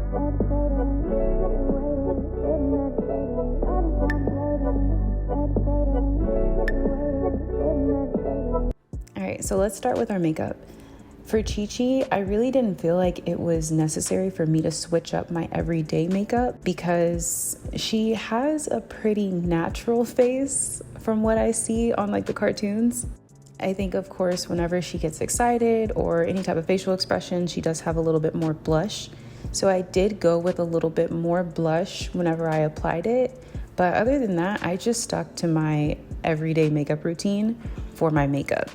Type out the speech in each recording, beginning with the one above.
Alright, so let's start with our makeup. For Chi-Chi, I really didn't feel like it was necessary for me to switch up my everyday makeup because she has a pretty natural face from what I see on like the cartoons. I think, of course, whenever she gets excited or any type of facial expression, she does have a little bit more blush. So I did go with a little bit more blush whenever I applied it. But other than that, I just stuck to my everyday makeup routine for my makeup.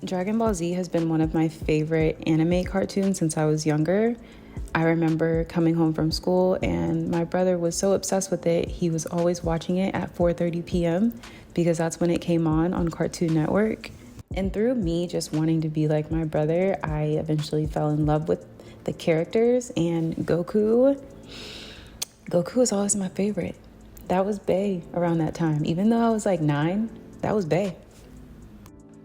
Dragon Ball Z has been one of my favorite anime cartoons since I was younger. I remember coming home from school and my brother was so obsessed with it. He was always watching it at 4:30 p.m. because that's when it came on Cartoon Network. And through me just wanting to be like my brother, I eventually fell in love with the characters, and Goku was always my favorite. That was Bae around that time. Even though I was like 9, that was Bae.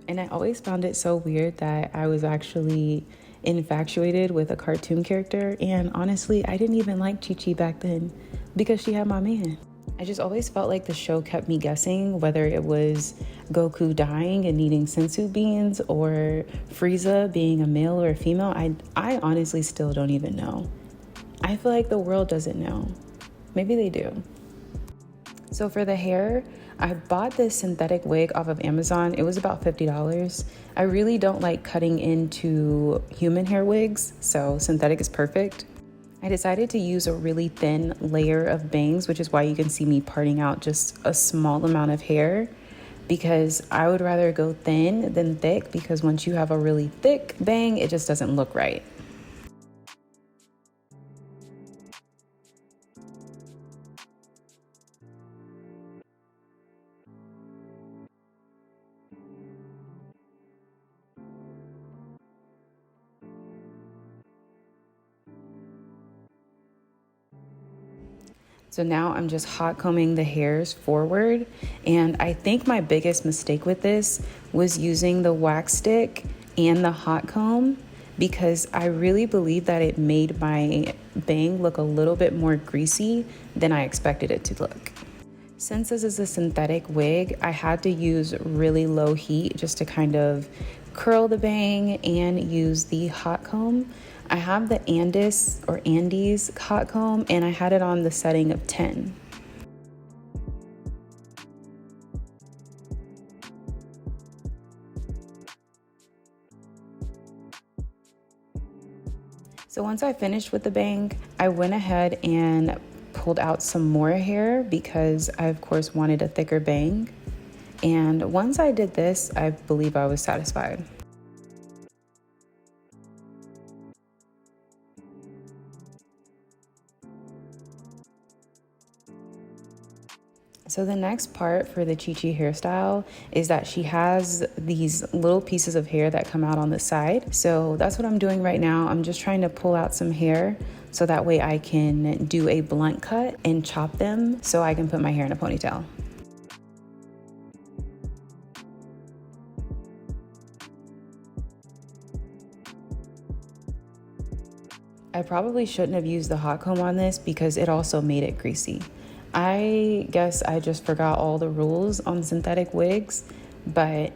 And I always found it so weird that I was actually infatuated with a cartoon character. And honestly, I didn't even like Chi-Chi back then because she had my man. I just always felt like the show kept me guessing whether it was Goku dying and needing senzu beans or Frieza being a male or a female. I honestly still don't even know. I feel like the world doesn't know. Maybe they do. So for the hair, I bought this synthetic wig off of Amazon. It was about $50. I really don't like cutting into human hair wigs, so synthetic is perfect. I decided to use a really thin layer of bangs, which is why you can see me parting out just a small amount of hair, because I would rather go thin than thick, because once you have a really thick bang, it just doesn't look right. So now I'm just hot combing the hairs forward. And I think my biggest mistake with this was using the wax stick and the hot comb, because I really believe that it made my bang look a little bit more greasy than I expected it to look. Since this is a synthetic wig, I had to use really low heat just to kind of curl the bang and use the hot comb. I have the Andes hot comb, and I had it on the setting of 10. So once I finished with the bang, I went ahead and pulled out some more hair because I of course wanted a thicker bang. And once I did this, I believe I was satisfied. So the next part for the Chi-Chi hairstyle is that she has these little pieces of hair that come out on the side. So that's what I'm doing right now. I'm just trying to pull out some hair so that way I can do a blunt cut and chop them so I can put my hair in a ponytail. I probably shouldn't have used the hot comb on this because it also made it greasy. I guess I just forgot all the rules on synthetic wigs, but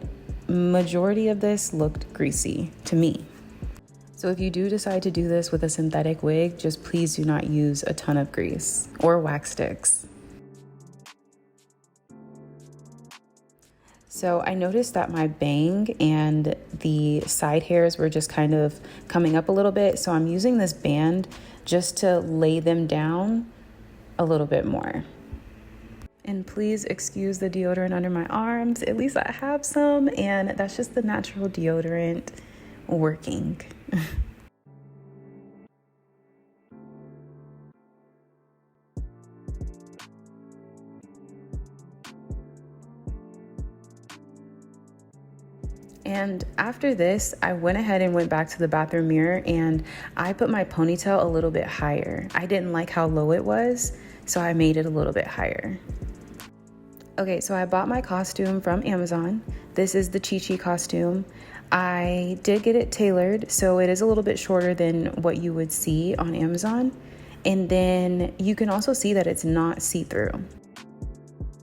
majority of this looked greasy to me. So if you do decide to do this with a synthetic wig, just please do not use a ton of grease or wax sticks. So I noticed that my bang and the side hairs were just kind of coming up a little bit. So I'm using this band just to lay them down a little bit more. And please excuse the deodorant under my arms. At least I have some, and that's just the natural deodorant working. And after this, I went ahead and went back to the bathroom mirror and I put my ponytail a little bit higher. I didn't like how low it was, so I made it a little bit higher. Okay, so I bought my costume from Amazon. This is the Chi-Chi costume. I did get it tailored, so it is a little bit shorter than what you would see on Amazon. And then you can also see that it's not see-through.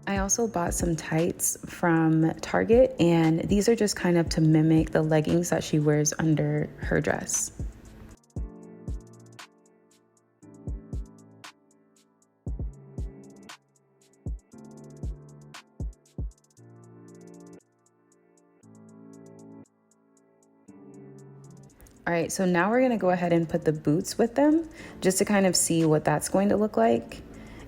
I also bought some tights from Target, and these are just kind of to mimic the leggings that she wears under her dress. All right, so now we're gonna go ahead and put the boots with them just to kind of see what that's going to look like.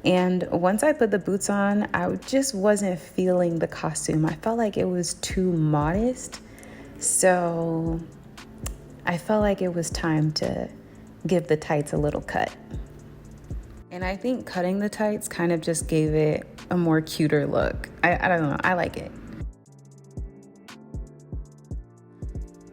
And once I put the boots on, I just wasn't feeling the costume. I felt like it was too modest. So I felt like it was time to give the tights a little cut. And I think cutting the tights kind of just gave it a more cuter look. I don't know, I like it.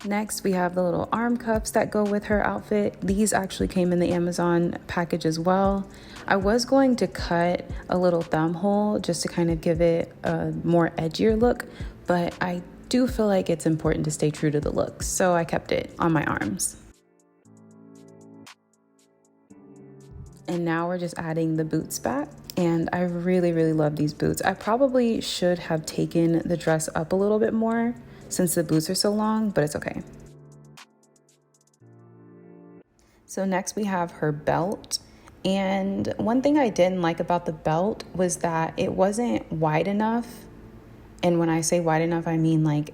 Next, we have the little arm cuffs that go with her outfit. These actually came in the Amazon package as well. I was going to cut a little thumb hole just to kind of give it a more edgier look, but I do feel like it's important to stay true to the look, so I kept it on my arms. And now we're just adding the boots back. And I really, really love these boots. I probably should have taken the dress up a little bit more since the boots are so long, but it's okay. So next we have her belt. And one thing I didn't like about the belt was that it wasn't wide enough. And when I say wide enough, I mean like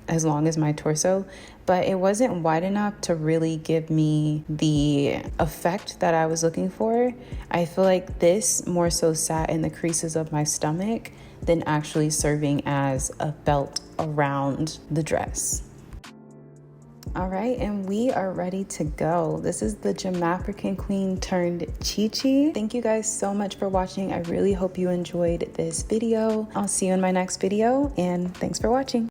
as long as my torso, but it wasn't wide enough to really give me the effect that I was looking for. I feel like this more so sat in the creases of my stomach than actually serving as a belt around the dress. All right, and we are ready to go. This is the TheJamafricanQueen turned Chi-Chi. Thank you guys so much for watching. I really hope you enjoyed this video. I'll see you in my next video, and thanks for watching.